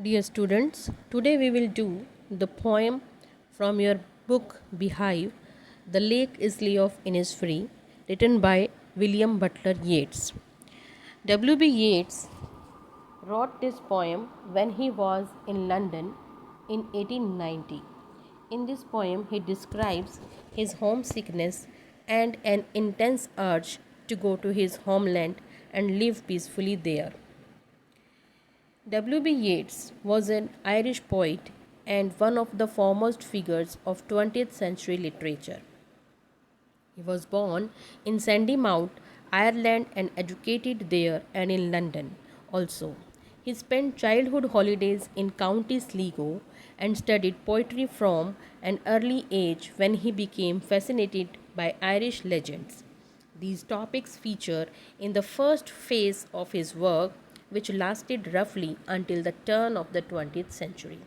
Dear students, today we will do the poem from your book Beehive, The Lake Islay of Innisfree, written by William Butler Yeats. W.B. Yeats wrote this poem when he was in London in 1890. In this poem, he describes his homesickness and an intense urge to go to his homeland and live peacefully there. W.B. Yeats was an Irish poet and one of the foremost figures of 20th century literature. He was born in Sandymount, Ireland, and educated there and in London also. He spent childhood holidays in County Sligo and studied poetry from an early age when he became fascinated by Irish legends. These topics feature in the first phase of his work, which lasted roughly until the turn of the 20th century.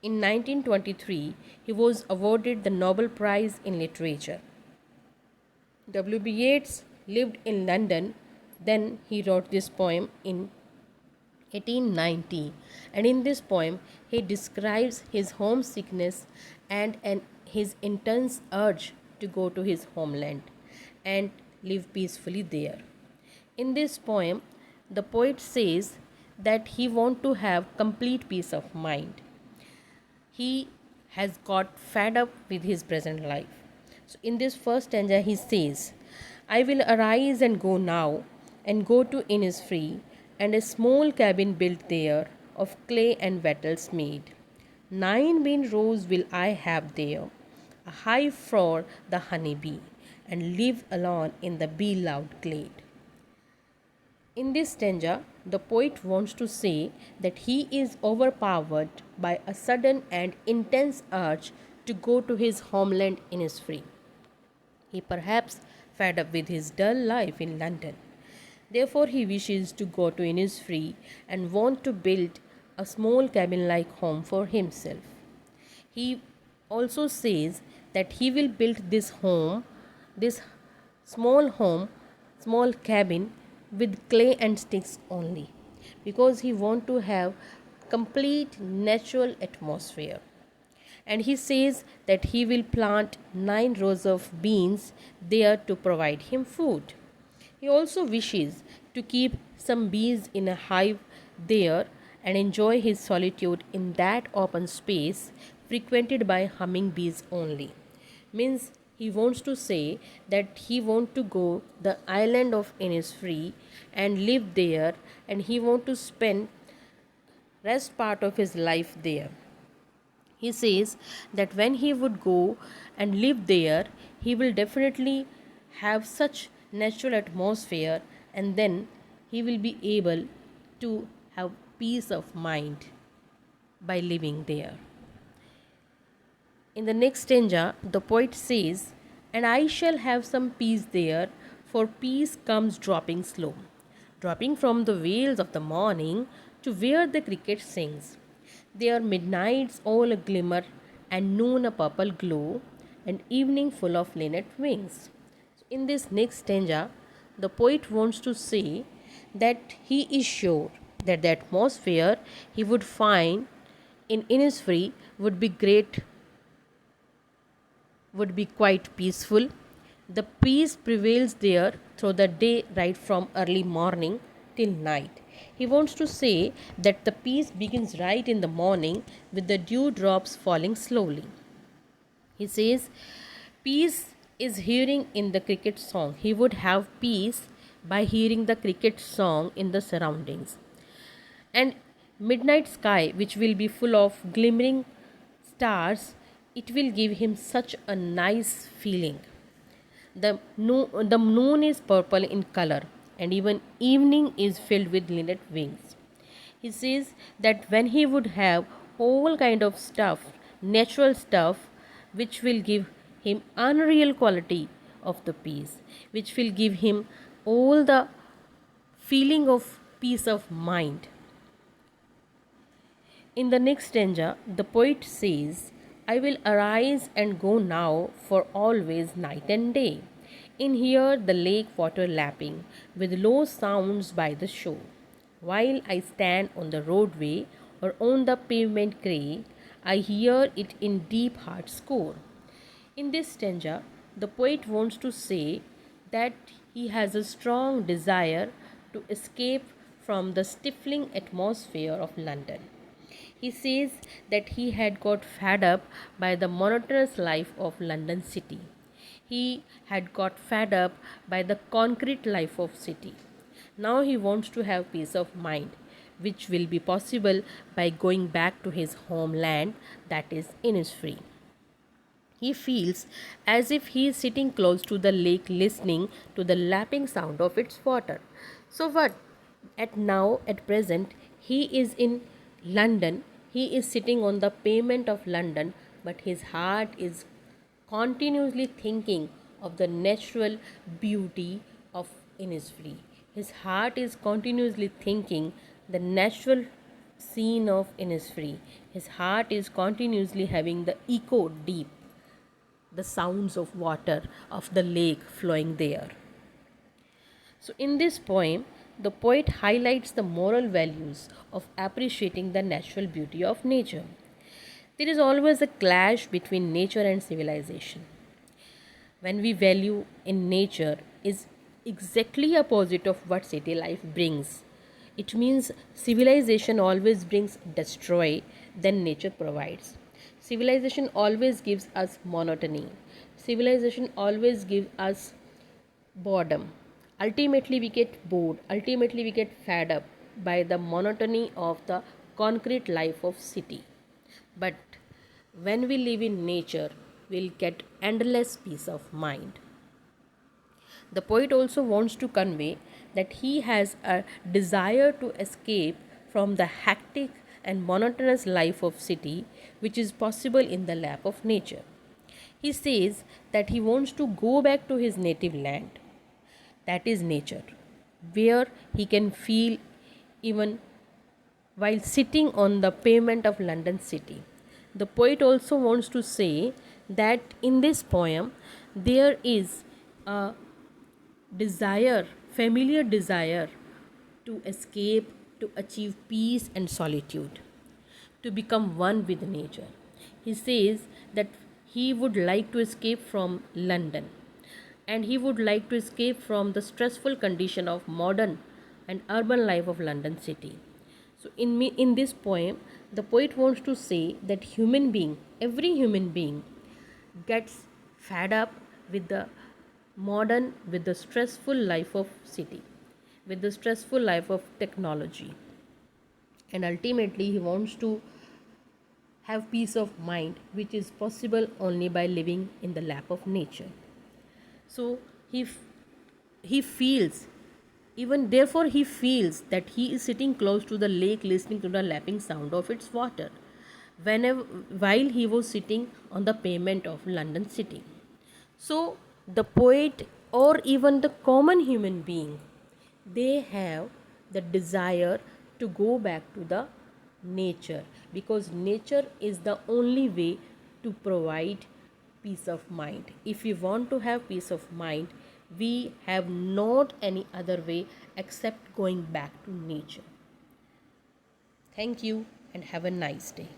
In 1923, he was awarded the Nobel Prize in Literature. W.B. Yeats lived in London, then he wrote this poem in 1890, and in this poem he describes his homesickness and his intense urge to go to his homeland and live peacefully there. In this poem, the poet says that he wants to have complete peace of mind. He has got fed up with his present life. So, in this first stanza, he says, I will arise and go now, and go to Innisfree, and a small cabin built there, of clay and wattles made. 9 bean rows will I have there, a hive for the honey bee, and live alone in the bee loved glade. In this stanza, the poet wants to say that he is overpowered by a sudden and intense urge to go to his homeland Innisfree. He perhaps fed up with his dull life in London. Therefore, he wishes to go to Innisfree and want to build a small cabin-like home for himself. He also says that he will build this small cabin with clay and sticks only, because he want to have complete natural atmosphere. And he says that he will plant 9 rows of beans there to provide him food. He also wishes to keep some bees in a hive there and enjoy his solitude in that open space frequented by humming bees only. Means he wants to say that he wants to go the island of Innisfree and live there, and he want to spend rest part of his life there. He says that when he would go and live there, he will definitely have such natural atmosphere, and then he will be able to have peace of mind by living there. In the next stanza, the poet says, and I shall have some peace there, for peace comes dropping slow, dropping from the vales of the morning to where the cricket sings. There midnights all a glimmer, and noon a purple glow, and evening full of linnet wings. In this next stanza, the poet wants to say that he is sure that the atmosphere he would find in Innisfree would be quite peaceful. The peace prevails there through the day, right from early morning till night. He wants to say that the peace begins right in the morning with the dew drops falling slowly. He says, peace is hearing in the cricket song. He would have peace by hearing the cricket song in the surroundings. And midnight sky, which will be full of glimmering stars, it will give him such a nice feeling. The moon is purple in color, and even evening is filled with linnet wings. He says that when he would have all kind of stuff, natural stuff, which will give him unreal quality of the peace, which will give him all the feeling of peace of mind. In the next stanza, the poet says, I will arise and go now for always night and day. In here the lake water lapping with low sounds by the shore, while I stand on the roadway or on the pavement creak, I hear it in deep heart score. In this stanza, the poet wants to say that he has a strong desire to escape from the stifling atmosphere of London. He says that he had got fed up by the monotonous life of London city. He had got fed up by the concrete life of city. Now he wants to have peace of mind, which will be possible by going back to his homeland, that is Innisfree. He feels as if he is sitting close to the lake listening to the lapping sound of its water. So what? At present, he is in London. He is sitting on the pavement of London, but his heart is continuously thinking of the natural beauty of Innisfree. His heart is continuously thinking the natural scene of Innisfree. His heart is continuously having the echo deep, the sounds of water of the lake flowing there. So, in this poem, the poet highlights the moral values of appreciating the natural beauty of nature. There is always a clash between nature and civilization. When we value in nature is exactly opposite of what city life brings. It means civilization always brings destroy, then nature provides. Civilization always gives us monotony. Civilization always gives us boredom. Ultimately, we get bored. Ultimately, we get fed up by the monotony of the concrete life of city. But when we live in nature, we'll get endless peace of mind. The poet also wants to convey that he has a desire to escape from the hectic and monotonous life of city which is possible in the lap of nature. He says that he wants to go back to his native land, that is nature, where he can feel even while sitting on the pavement of London city. The poet also wants to say that in this poem there is a desire, familiar desire to escape, to achieve peace and solitude, to become one with nature. He says that he would like to escape from London and he would like to escape from the stressful condition of modern and urban life of London city. So in this poem, the poet wants to say that every human being gets fed up with the modern, with the stressful life of city, with the stressful life of technology. And ultimately he wants to have peace of mind, which is possible only by living in the lap of nature. So he feels, even therefore he feels that he is sitting close to the lake listening to the lapping sound of its water whenever while he was sitting on the pavement of London city. So the poet or even the common human being, they have the desire to go back to the nature, because nature is the only way to provide peace of mind. If we want to have peace of mind, we have not any other way except going back to nature. Thank you and have a nice day.